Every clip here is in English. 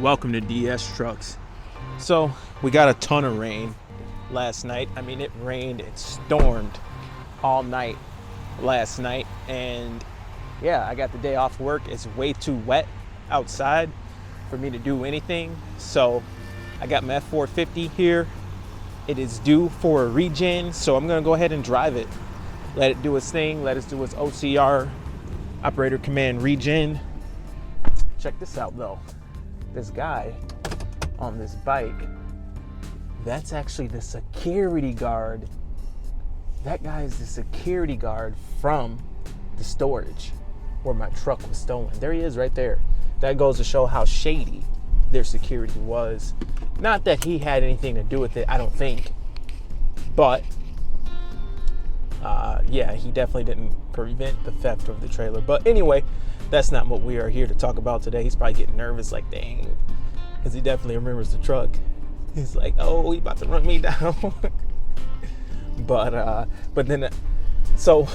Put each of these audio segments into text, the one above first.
Welcome to DS Trucks. So we got a ton of rain last night. I mean, it rained, it stormed all night last night, and yeah, I got the day off work. It's way too wet outside for me to do anything, so I got my F450 here. It is due for a regen, so I'm gonna go ahead and drive it, let it do its thing, let it do its OCR, operator command regen. Check this out though. This guy on this bike, that's actually the security guard. That guy is the security guard from the storage where my truck was stolen. There he is right there. That goes to show how shady their security was. Not that he had anything to do with it, I don't think. But, yeah, he definitely didn't prevent the theft of the trailer. But anyway, that's not what we are here to talk about today. He's probably getting nervous, like, dang, because he definitely remembers the truck. He's like, oh, he about to run me down. but then, so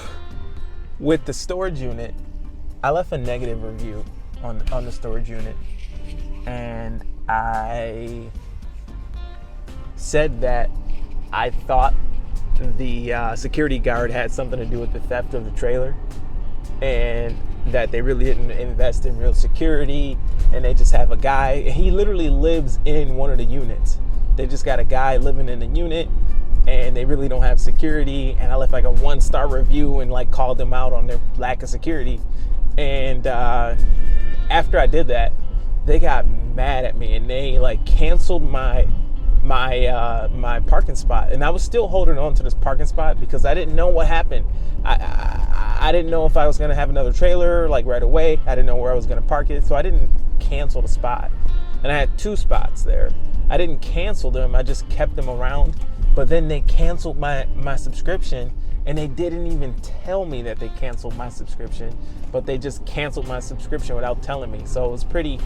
with the storage unit, I left a negative review on the storage unit, and I said that I thought the security guard had something to do with the theft of the trailer, and that they really didn't invest in real security, and they just have a guy. He literally lives in one of the units. They just got a guy living in the unit, and they really don't have security. And I left like a 1-star review and like called them out on their lack of security. And after I did that, they got mad at me and they like canceled my parking spot. And I was still holding on to this parking spot because I didn't know what happened. I didn't know if I was going to have another trailer like right away. I didn't know where I was going to park it, so I didn't cancel the spot. And I had 2 spots there. I didn't cancel them, I just kept them around. But then they canceled my subscription, and they didn't even tell me that they canceled my subscription, but they just canceled my subscription without telling me. So it was pretty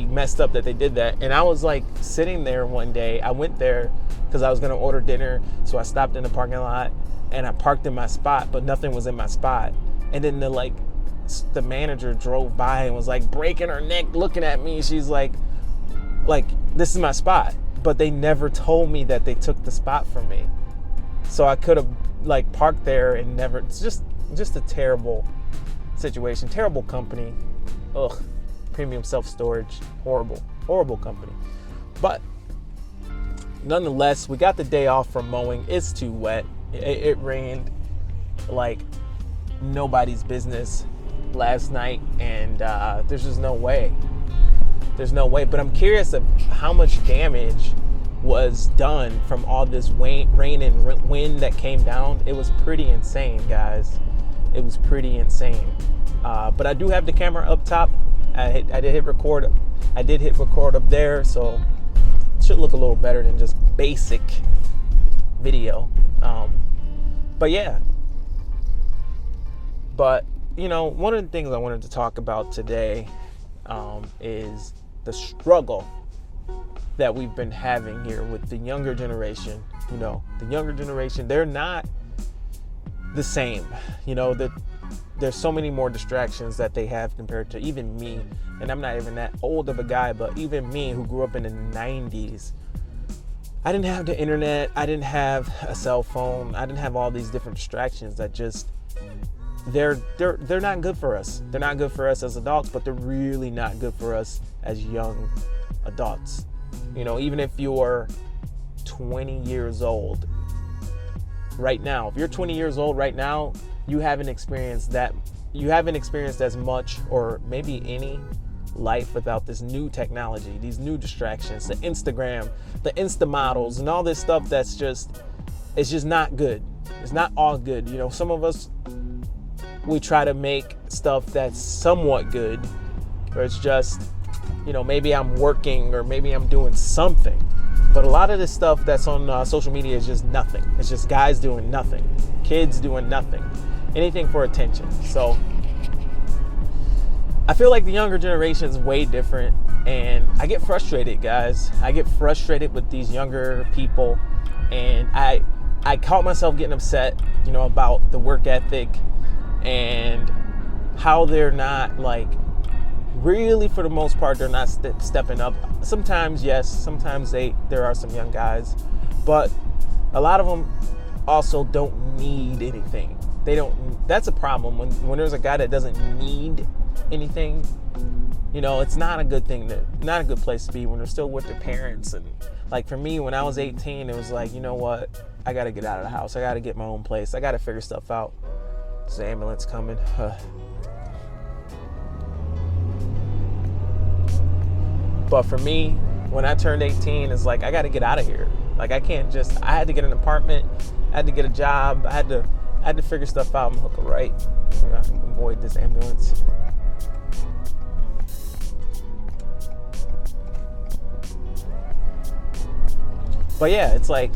messed up that they did that. And I was like sitting there one day. I went there because I was going to order dinner, so I stopped in the parking lot and I parked in my spot, but nothing was in my spot. And then the manager drove by and was like breaking her neck looking at me. She's like this is my spot, but they never told me that they took the spot from me. So I could have like parked there and never. It's just a terrible situation, terrible company. Ugh. Premium self-storage, horrible company. But nonetheless, we got the day off from mowing. It's too wet. It rained like nobody's business last night, and there's just no way. There's no way. But I'm curious of how much damage was done from all this rain and wind that came down. It was pretty insane, guys. It was pretty insane. But I do have the camera up top. I did hit record. I did hit record up there, so it should look a little better than just basic video. But yeah. But you know, one of the things I wanted to talk about today is the struggle that we've been having here with the younger generation. You know, the younger generation, they're not the same. You know, there's so many more distractions that they have compared to even me. And I'm not even that old of a guy, but even me who grew up in the 90s, I didn't have the internet. I didn't have a cell phone. I didn't have all these different distractions that just, they're not good for us. They're not good for us as adults, but they're really not good for us as young adults. You know, even if you're 20 years old right now, if you're 20 years old right now, you haven't experienced as much or maybe any life without this new technology, these new distractions, the Instagram, the Insta models, and all this stuff it's just not good. It's not all good. You know, some of us, we try to make stuff that's somewhat good, or it's just, you know, maybe I'm working or maybe I'm doing something. But a lot of this stuff that's on social media is just nothing. It's just guys doing nothing, kids doing nothing, anything for attention. So I feel like the younger generation is way different, and I get frustrated, guys. I get frustrated with these younger people, and I caught myself getting upset, you know, about the work ethic and how they're not like really, for the most part, they're not stepping up. Sometimes, yes. Sometimes there are some young guys, but a lot of them also don't need anything. They don't. That's a problem when there's a guy that doesn't need anything. You know, it's not a good thing. Not a good place to be when they're still with their parents. And like for me, when I was 18, it was like, you know what? I got to get out of the house. I got to get my own place. I got to figure stuff out. There's an ambulance coming. But for me, when I turned 18, it's like, I got to get out of here. Like, I can't just, I had to get an apartment. I had to get a job. I had to figure stuff out. I'm hook a right. I can avoid this ambulance. But yeah, it's like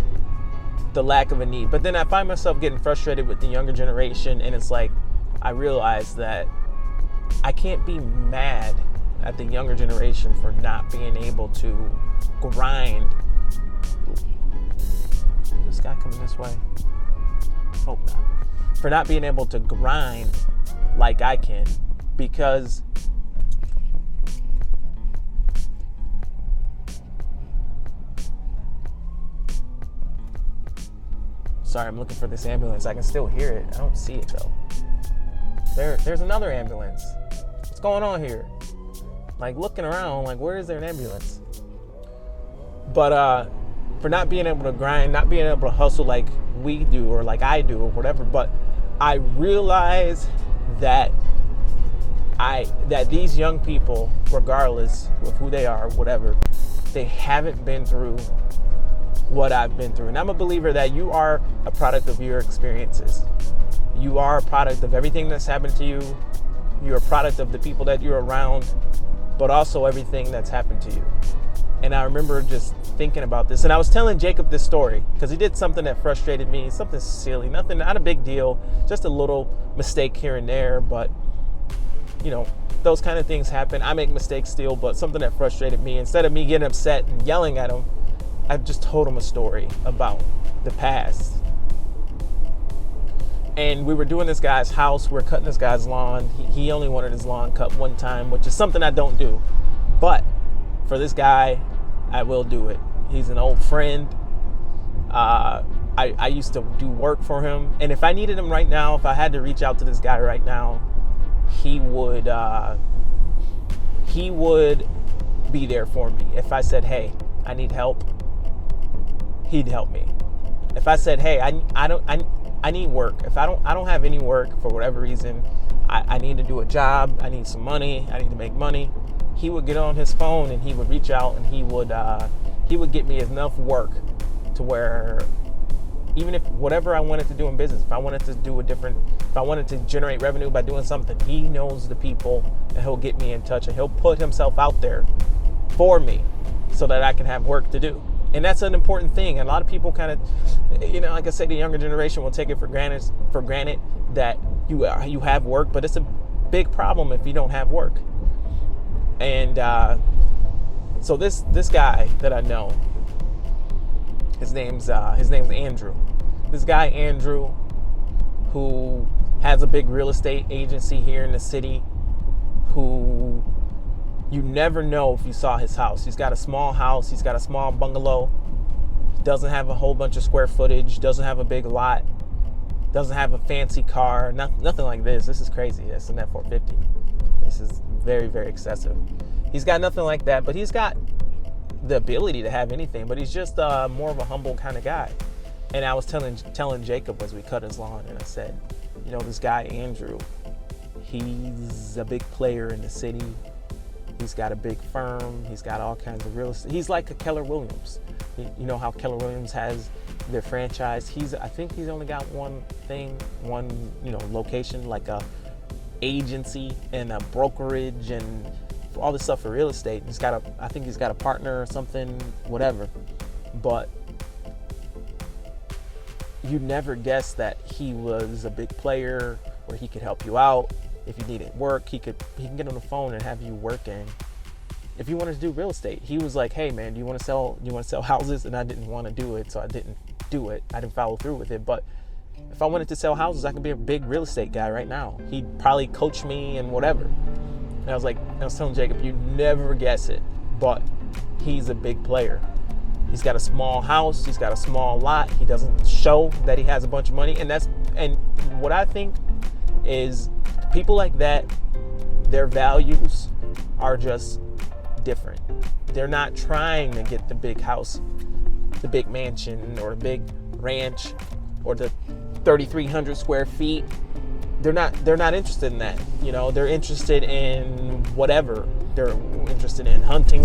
the lack of a need. But then I find myself getting frustrated with the younger generation, and it's like I realize that I can't be mad at the younger generation for not being able to grind. This guy coming this way? Hope not. For not being able to grind like I can, because sorry, I'm looking for this ambulance. I can still hear it. I don't see it though. There's another ambulance. What's going on here? Like looking around, like where is there an ambulance? But for not being able to grind, not being able to hustle like we do or like I do or whatever, but I realize that these young people, regardless of who they are, whatever, they haven't been through what I've been through. And I'm a believer that you are a product of your experiences. You are a product of everything that's happened to you. You're a product of the people that you're around, but also everything that's happened to you. And I remember just thinking about this, and I was telling Jacob this story because he did something that frustrated me, something silly, nothing, not a big deal, just a little mistake here and there. But you know, those kind of things happen. I make mistakes still, but something that frustrated me, instead of me getting upset and yelling at him, I just told him a story about the past. And we were doing this guy's house. We were cutting this guy's lawn. He only wanted his lawn cut one time, which is something I don't do. But for this guy, I will do it. He's an old friend. I used to do work for him. And if I needed him right now, if I had to reach out to this guy right now, he would be there for me. If I said, hey, I need help, he'd help me. If I said, hey, I need work. If I don't have any work for whatever reason, I need to do a job, I need some money, I need to make money, he would get on his phone and he would reach out and he would get me enough work to where even if whatever I wanted to do in business, if I wanted to generate revenue by doing something, he knows the people and he'll get me in touch and he'll put himself out there for me so that I can have work to do. And that's an important thing. And a lot of people kind of, you know, like I said, the younger generation will take it for granted that you have work, but it's a big problem if you don't have work. And so this guy that I know, his name's Andrew. This guy Andrew, who has a big real estate agency here in the city, who you never know if you saw his house. He's got a small house. He's got a small bungalow. Doesn't have a whole bunch of square footage. Doesn't have a big lot. Doesn't have a fancy car. Nothing like this. This is crazy. That's an F450. This is very, very excessive. He's got nothing like that, but he's got the ability to have anything. But he's just more of a humble kind of guy. And I was telling Jacob as we cut his lawn, and I said, you know, this guy Andrew, he's a big player in the city. He's got a big firm. He's got all kinds of real estate. He's like a Keller Williams. You know how Keller Williams has their franchise. I think he's only got one location, like a agency and a brokerage and all this stuff for real estate. I think he's got a partner or something, whatever. But you never guess that he was a big player where he could help you out. If you needed work, he can get on the phone and have you working. If you wanted to do real estate, he was like, hey man, do you want to sell houses? And I didn't want to do it, so I didn't do it. I didn't follow through with it. But if I wanted to sell houses, I could be a big real estate guy right now. He'd probably coach me and whatever. And I was like, I was telling Jacob, you never guess it, but he's a big player. He's got a small house. He's got a small lot. He doesn't show that he has a bunch of money. And what I think is people like that, their values are just different. They're not trying to get the big house, the big mansion, or the big ranch, or the 3,300 square feet. They're not interested in that. They're interested in whatever. They're interested in hunting.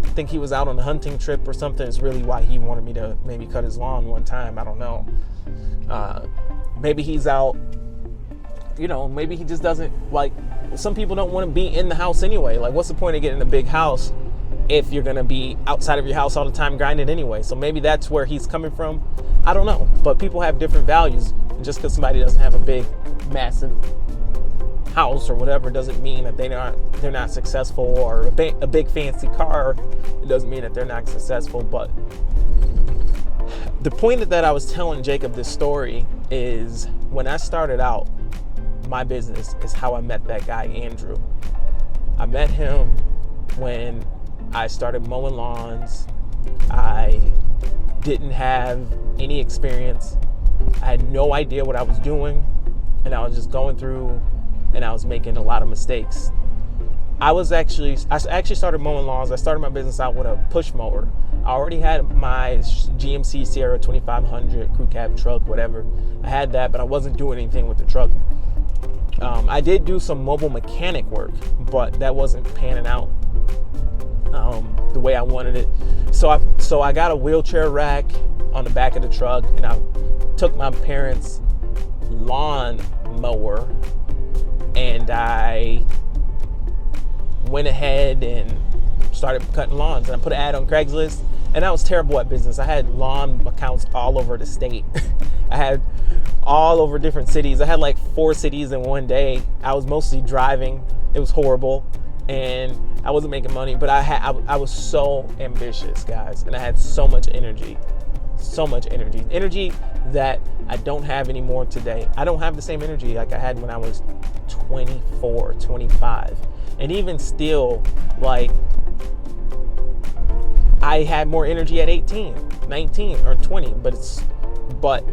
I think he was out on a hunting trip or something. It's really why he wanted me to maybe cut his lawn one time. I don't know. Maybe he's out, maybe he just doesn't like, some people don't want to be in the house anyway. Like, what's the point of getting a big house if you're going to be outside of your house all the time grinding anyway? So maybe that's where he's coming from. I don't know. But people have different values. And just because somebody doesn't have a big, massive house or whatever doesn't mean that they're not successful, or a big fancy car. It doesn't mean that they're not successful. But the point that I was telling Jacob this story is, when I started out my business, is how I met that guy, Andrew. I met him when I started mowing lawns. I didn't have any experience. I had no idea what I was doing, and I was just going through, and I was making a lot of mistakes. I actually started mowing lawns. I started my business out with a push mower. I already had my GMC Sierra 2500 crew cab truck, whatever. I had that, but I wasn't doing anything with the truck. I did do some mobile mechanic work, but that wasn't panning out the way I wanted it. So I got a wheelchair rack on the back of the truck, and I took my parents' lawn mower, and I went ahead and started cutting lawns. And I put an ad on Craigslist, and I was terrible at business. I had lawn accounts all over the state. I had all over different cities. I had like 4 cities in one day. I was mostly driving. It was horrible, and I wasn't making money, but I was so ambitious, guys, and I had so much energy that I don't have anymore today. I don't have the same energy like I had when I was 24, 25. And even still, like, I had more energy at 18, 19, or 20. But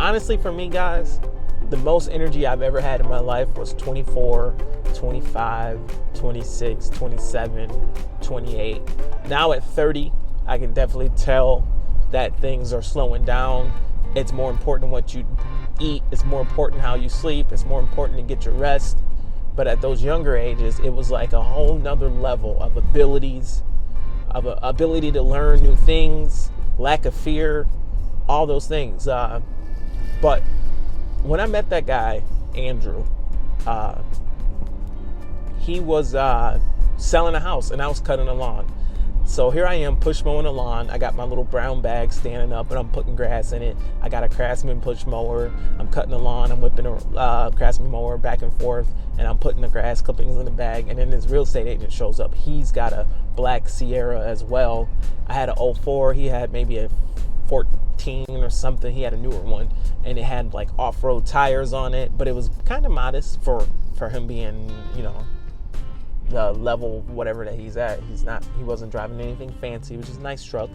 honestly, for me, guys, the most energy I've ever had in my life was 24, 25, 26, 27, 28. Now at 30, I can definitely tell that things are slowing down. It's more important what you eat. It's more important how you sleep. It's more important to get your rest. But at those younger ages, it was like a whole nother level of abilities, of ability to learn new things, lack of fear, all those things. But when I met that guy, Andrew, he was selling a house, and I was cutting a lawn. So here I am, push mowing a lawn. I got my little brown bag standing up, and I'm putting grass in it. I got a Craftsman push mower. I'm cutting the lawn. I'm whipping a Craftsman mower back and forth, and I'm putting the grass clippings in the bag. And then this real estate agent shows up. He's got a black Sierra as well. I had an 04. He had maybe a 14 or something. He had a newer one, and it had like off-road tires on it, but it was kind of modest for him being, the level whatever that he's at. He wasn't driving anything fancy. It was just a nice truck.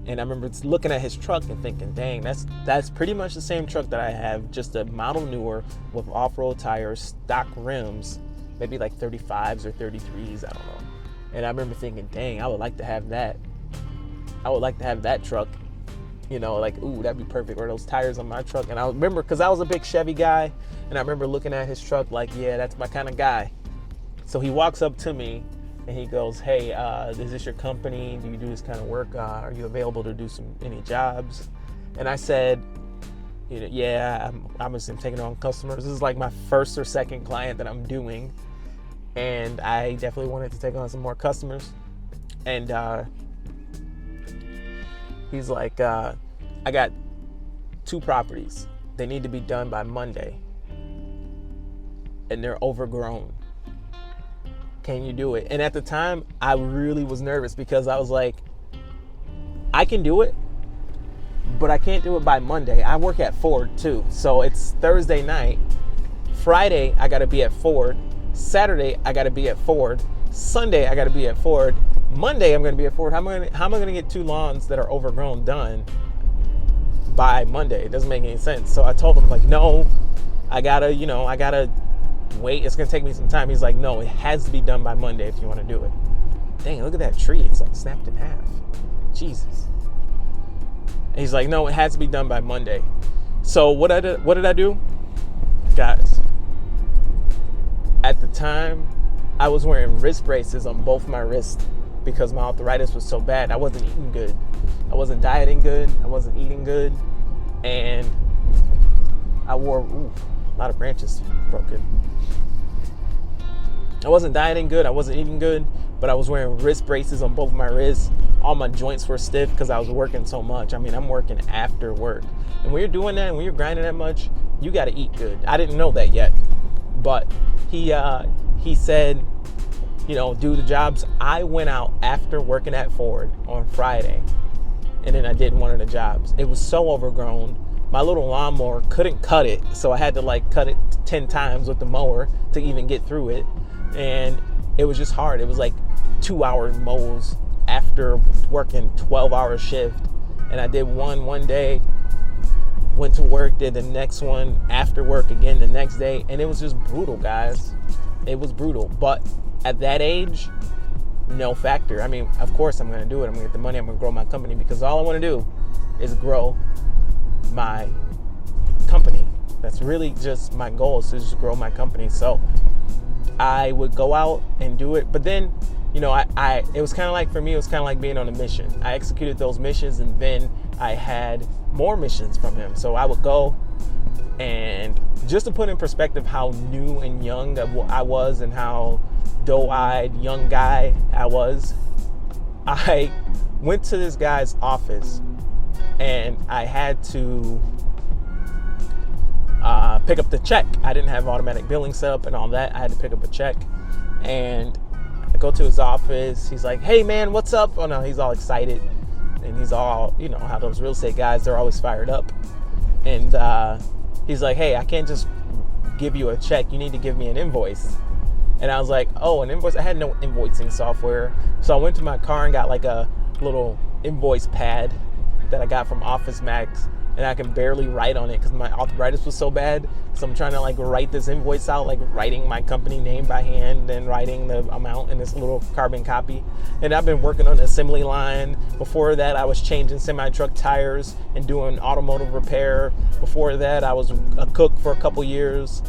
And I remember looking at his truck and thinking, dang, that's pretty much the same truck that I have, just a model newer with off-road tires, stock rims, maybe like 35s or 33s, I don't know. And I remember thinking, dang, I would like to have that. I would like to have that truck. Like, ooh, that'd be perfect. Or those tires on my truck. And I remember, because I was a big Chevy guy, and I remember looking at his truck like, yeah, that's my kind of guy. So he walks up to me and he goes, hey, is this your company? Do you do this kind of work? Are you available to do any jobs? And I said, yeah, I'm taking on customers. This is like my first or second client that I'm doing. And I definitely wanted to take on some more customers. And he's like, I got 2 properties. They need to be done by Monday. And they're overgrown. Can you do it? And at the time, I really was nervous because I was like, I can do it, but I can't do it by Monday. I work at Ford too. So it's Thursday night. Friday, I got to be at Ford. Saturday, I got to be at Ford. Sunday, I got to be at Ford. Monday, I'm going to be at Ford. How am I going to get 2 lawns that are overgrown done by Monday? It doesn't make any sense. So I told him, like, no, I gotta wait. It's going to take me some time. He's like, no, it has to be done by Monday if you want to do it. Dang, look at that tree. It's like snapped in half. Jesus. And he's like, no, it has to be done by Monday. So what did I do? Guys, at the time, I was wearing wrist braces on both my wrists because my arthritis was so bad. I wasn't eating good. I wasn't dieting good. I wasn't eating good. And I wore, a lot of branches broken. I wasn't dieting good. I wasn't eating good, but I was wearing wrist braces on both my wrists. All my joints were stiff because I was working so much. I mean, I'm working after work. And when you're doing that and when you're grinding that much, you got to eat good. I didn't know that yet. But he said, do the jobs. I went out after working at Ford on Friday, and then I did one of the jobs. It was so overgrown. My little lawnmower couldn't cut it, so I had to cut it 10 times with the mower to even get through it. And it was just hard. It was like 2-hour mows after working 12-hour shift. And I did one day, went to work, did the next one after work again the next day, and it was just brutal, guys. It was brutal. But at that age, no factor. I mean, of course I'm going to do it. I'm going to get the money. I'm going to grow my company because all I want to do is grow my company. That's really just my goal, is to just grow my company. So I would go out and do it. But then, it was kind of like, for me, it was kind of like being on a mission. I executed those missions, and then I had more missions from him. So I would go, and just to put in perspective how new and young I was and how doe-eyed young guy I was, I went to this guy's office and I had to pick up the check. I didn't have automatic billing set up and all that. I had to pick up a check, and I go to his office. He's like, hey man, what's up? Oh no, he's all excited. And he's all, how those real estate guys, they're always fired up. And he's like, hey, I can't just give you a check. You need to give me an invoice. And I was like, oh, an invoice? I had no invoicing software. So I went to my car and got like a little invoice pad that I got from Office Max. And I can barely write on it because my arthritis was so bad. So I'm trying to write this invoice out, writing my company name by hand and writing the amount in this little carbon copy. And I've been working on the assembly line. Before that, I was changing semi-truck tires and doing automotive repair. Before that, I was a cook for a couple years.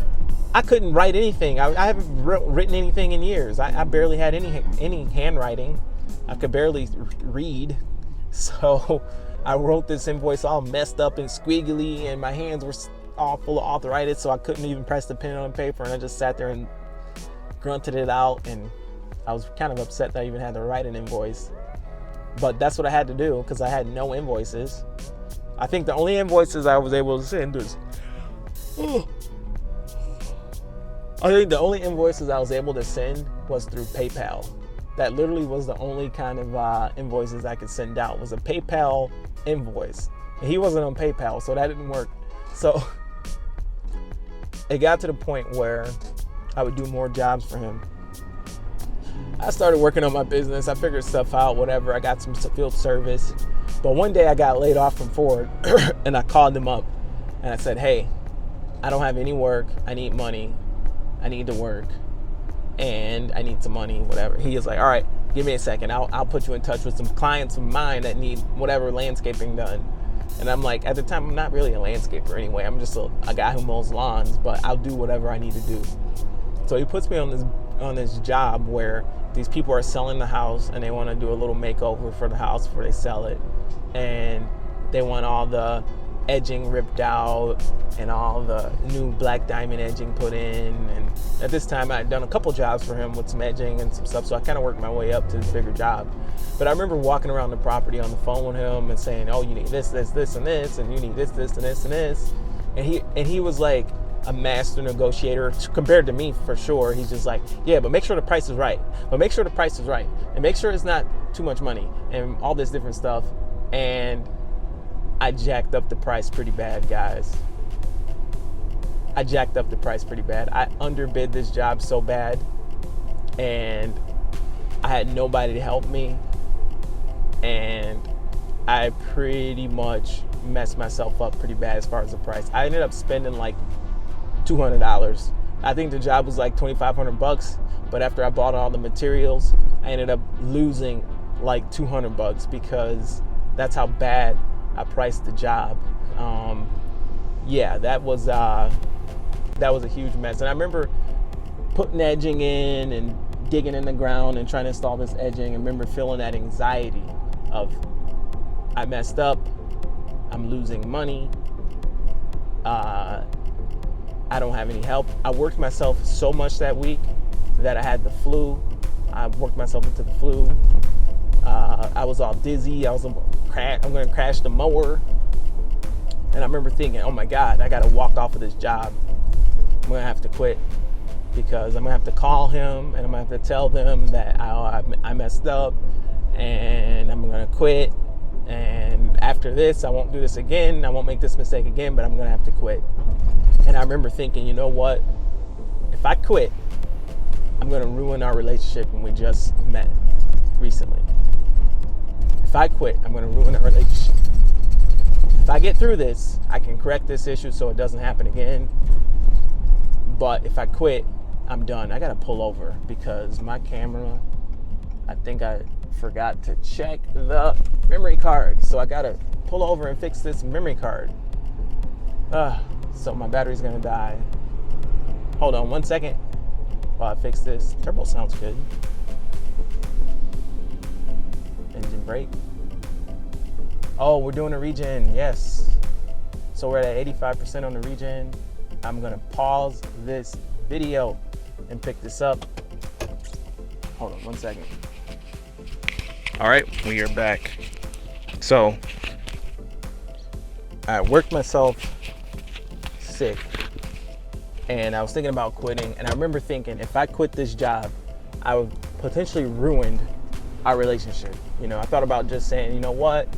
I couldn't write anything. I haven't written anything in years. I barely had any handwriting. I could barely read. So I wrote this invoice all messed up and squiggly, and my hands were all full of arthritis, so I couldn't even press the pen on paper, and I just sat there and grunted it out, and I was kind of upset that I even had to write an invoice. But that's what I had to do because I had no invoices. I think the only invoices I was able to send was through PayPal. That literally was the only kind of invoices I could send out, was a PayPal invoice. And he wasn't on PayPal, so that didn't work. So it got to the point where I would do more jobs for him. I started working on my business. I figured stuff out, whatever. I got some field service. But one day I got laid off from Ford and I called him up and I said, hey, I don't have any work. I need money. I need to work. And I need some money, whatever. He was like, all right, give me a second. I'll put you in touch with some clients of mine that need whatever landscaping done. And I'm like, at the time, I'm not really a landscaper anyway. I'm just a guy who mows lawns, but I'll do whatever I need to do. So he puts me on this job where these people are selling the house and they want to do a little makeover for the house before they sell it. And they want all the edging ripped out and all the new black diamond edging put in. And at this time I had done a couple jobs for him with some edging and some stuff, so I kind of worked my way up to this bigger job. But I remember walking around the property on the phone with him and saying, oh, you need this, and this, and you need this, and this. And he was like a master negotiator compared to me, for sure. He's just like, yeah, but make sure the price is right. And make sure it's not too much money and all this different stuff. And I jacked up the price pretty bad, guys. I underbid this job so bad, and I had nobody to help me, and I pretty much messed myself up pretty bad as far as the price. I ended up spending like $200. I think the job was like $2,500, but after I bought all the materials, I ended up losing like $200 because that's how bad I priced the job. Yeah, that was a huge mess. And I remember putting edging in and digging in the ground and trying to install this edging. I remember feeling that anxiety of, I messed up, I'm losing money, I don't have any help. I worked myself so much that week that I had the flu. I worked myself into the flu. I was all dizzy. I'm going to crash the mower. And I remember thinking, oh my God, I got to walk off of this job. I'm going to have to quit because I'm going to have to call him and I'm going to have to tell them that I messed up and I'm going to quit. And after this, I won't do this again. I won't make this mistake again, but I'm going to have to quit. And I remember thinking, you know what? If I quit, I'm going to ruin our relationship when we just met recently. If I quit, I'm going to ruin our relationship. If I get through this, I can correct this issue so it doesn't happen again. But if I quit, I'm done. I got to pull over because my camera, I think I forgot to check the memory card. So I got to pull over and fix this memory card. So my battery's going to die. Hold on 1 second while I fix this. Turbo sounds good. Engine brake. Oh, we're doing a regen, yes. So we're at 85% on the regen. I'm gonna pause this video and pick this up. Hold on 1 second. All right, we are back. So I worked myself sick and I was thinking about quitting, and I remember thinking if I quit this job, I would potentially ruin our relationship. You know, I thought about just saying, you know what,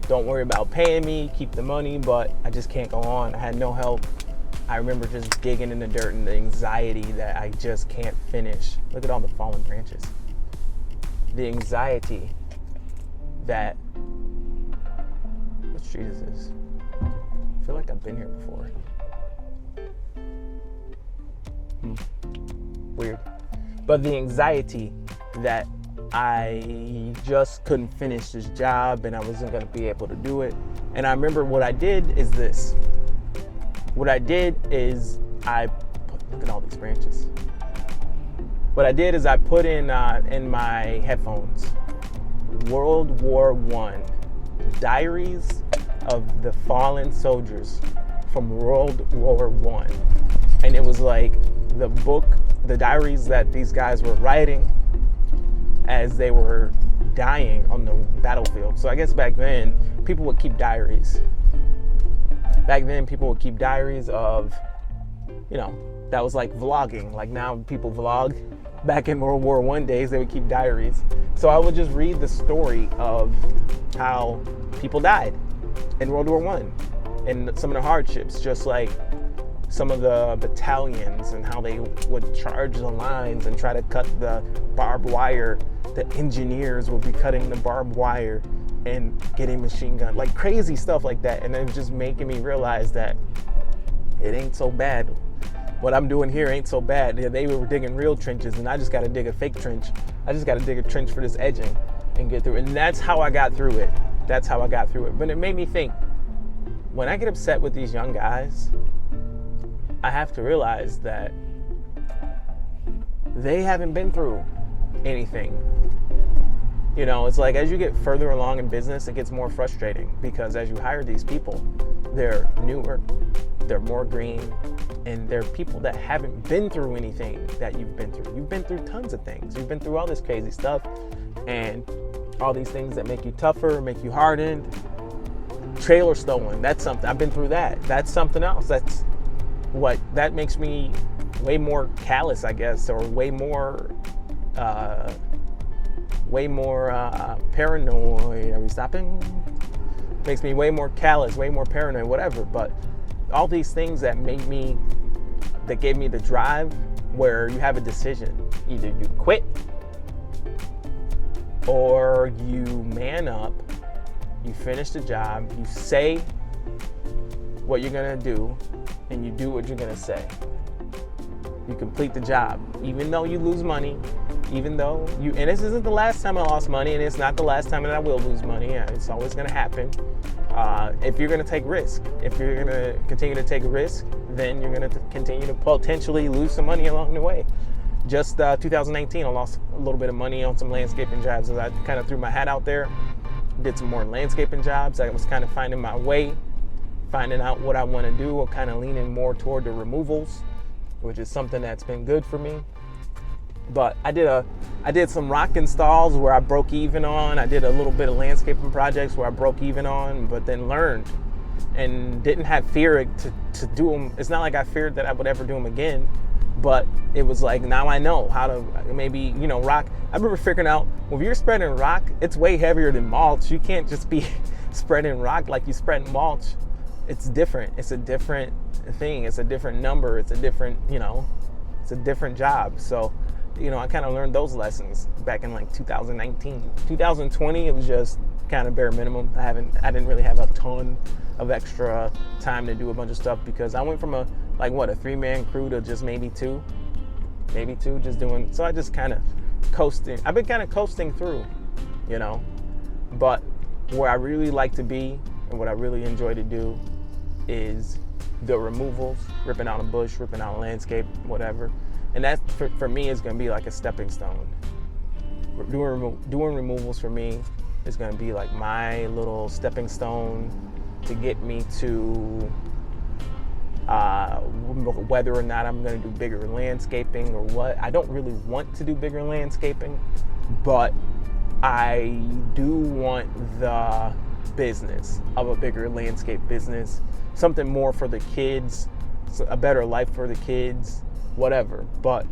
don't worry about paying me, keep the money, but I just can't go on. I had no help. I remember just digging in the dirt and the anxiety that I just can't finish. Look at all the fallen branches. The anxiety that, what street is this? I feel like I've been here before. Weird. But the anxiety that I just couldn't finish this job and I wasn't going to be able to do it. And I remember what I did is this. What I did is look at all these branches. What I did is I put in my headphones, World War I, Diaries of the Fallen Soldiers from World War I. And it was like the book, the diaries that these guys were writing as they were dying on the battlefield. So I guess back then, people would keep diaries. Back then, people would keep diaries of, you know, that was like vlogging. Like now people vlog. Back in World War I days, they would keep diaries. So I would just read the story of how people died in World War I and some of the hardships, just like some of the battalions and how they would charge the lines and try to cut the barbed wire. The engineers would be cutting the barbed wire and getting machine gun, like crazy stuff like that. And it was just making me realize that it ain't so bad. What I'm doing here ain't so bad. They were digging real trenches and I just got to dig a fake trench. I just got to dig a trench for this edging and get through it. And that's how I got through it. That's how I got through it. But it made me think, when I get upset with these young guys, I have to realize that they haven't been through anything. You know, it's like as you get further along in business, it gets more frustrating because as you hire these people, they're newer, they're more green, and they're people that haven't been through anything that you've been through. You've been through tons of things. You've been through all this crazy stuff and all these things that make you tougher, make you hardened. Trailer stolen, that's something. I've been through that. That's something else. That makes me way more callous, I guess, or way more paranoid. Are we stopping? Makes me way more callous, way more paranoid, whatever. But all these things that gave me the drive where you have a decision. Either you quit or you man up, you finish the job, you say what you're gonna do, and you do what you're gonna say. You complete the job, even though you lose money, even though you, and this isn't the last time I lost money, and it's not the last time that I will lose money. It's always gonna happen. If you're gonna take risk, if you're gonna continue to take a risk, then you're gonna continue to potentially lose some money along the way. Just 2019, I lost a little bit of money on some landscaping jobs as I kind of threw my hat out there, did some more landscaping jobs. I was kind of finding my way, finding out what I want to do, or kind of leaning more toward the removals, which is something that's been good for me. But I did some rock installs where I broke even on. I did a little bit of landscaping projects where I broke even on, but then learned and didn't have fear to do them. It's not like I feared that I would ever do them again, but it was like, now I know how to maybe, rock. I remember figuring out, well, if you're spreading rock, it's way heavier than mulch. You can't just be spreading rock like you spread mulch. It's different. It's a different thing. It's a different number. It's a different, it's a different job. So, I kind of learned those lessons back in like 2019. 2020, it was just kind of bare minimum. I didn't really have a ton of extra time to do a bunch of stuff because I went from a 3-man crew to just maybe two, just doing. So I just kind of coasting. I've been kind of coasting through, but where I really like to be and what I really enjoy to do is the removals, ripping out a bush, ripping out a landscape, whatever. And that for me is going to be like a stepping stone. Doing removals for me is going to be like my little stepping stone to get me to whether or not I'm going to do bigger landscaping or what. I don't really want to do bigger landscaping, but I do want the business of a bigger landscape business, something more for the kids, a better life for the kids, whatever. But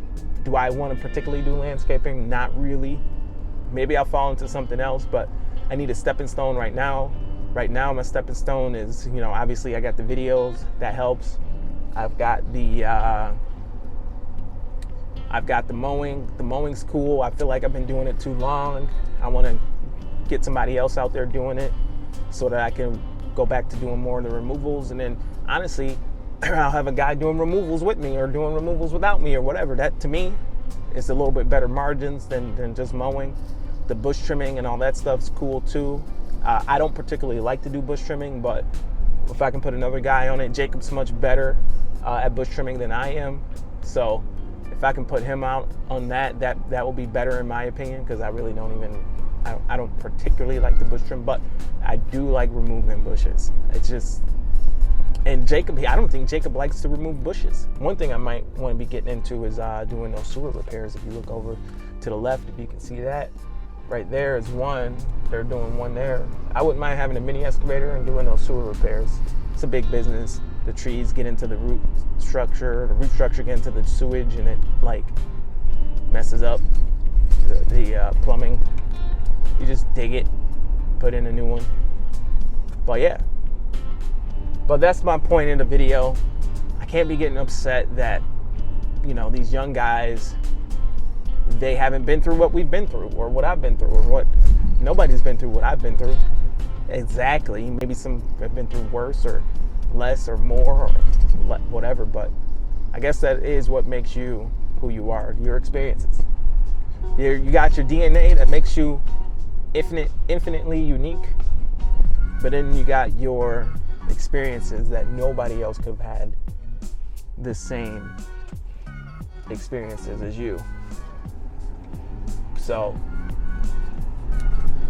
do I want to particularly do landscaping? Not really. Maybe I'll fall into something else, but I need a stepping stone right now. Right now, my stepping stone is, obviously I got the videos, that helps. I've got the mowing. The mowing's cool. I feel like I've been doing it too long. I want to get somebody else out there doing it so that I can go back to doing more of the removals. And then honestly, I'll have a guy doing removals with me or doing removals without me or whatever. That to me is a little bit better margins than just mowing. The bush trimming and all that stuff's cool too. I don't particularly like to do bush trimming, but if I can put another guy on it, Jacob's much better at bush trimming than I am. So if I can put him out on that will be better in my opinion, because I really I don't particularly like the bush trim, but I do like removing bushes. It's just, and Jacob, I don't think Jacob likes to remove bushes. One thing I might want to be getting into is doing those sewer repairs. If you look over to the left, if you can see that, right there is one. They're doing one there. I wouldn't mind having a mini excavator and doing those sewer repairs. It's a big business. The trees get into the root structure get into the sewage, and it messes up the plumbing. You just dig it, put in a new one. But yeah. But that's my point in the video. I can't be getting upset that, these young guys, they haven't been through what we've been through or what I've been through or what nobody's been through what I've been through. Exactly. Maybe some have been through worse or less or more or whatever, but I guess that is what makes you who you are, your experiences. You got your DNA that makes you infinitely unique, but then you got your experiences that nobody else could have had the same experiences as you. So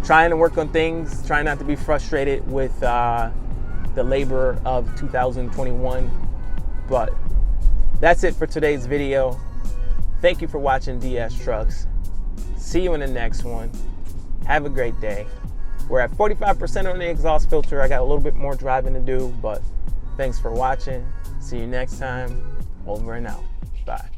trying to work on things, trying not to be frustrated with the labor of 2021. But that's it for today's video. Thank you for watching DS Trucks. See you in the next one. Have a great day. We're at 45% on the exhaust filter. I got a little bit more driving to do, but thanks for watching. See you next time. Over and out. Bye.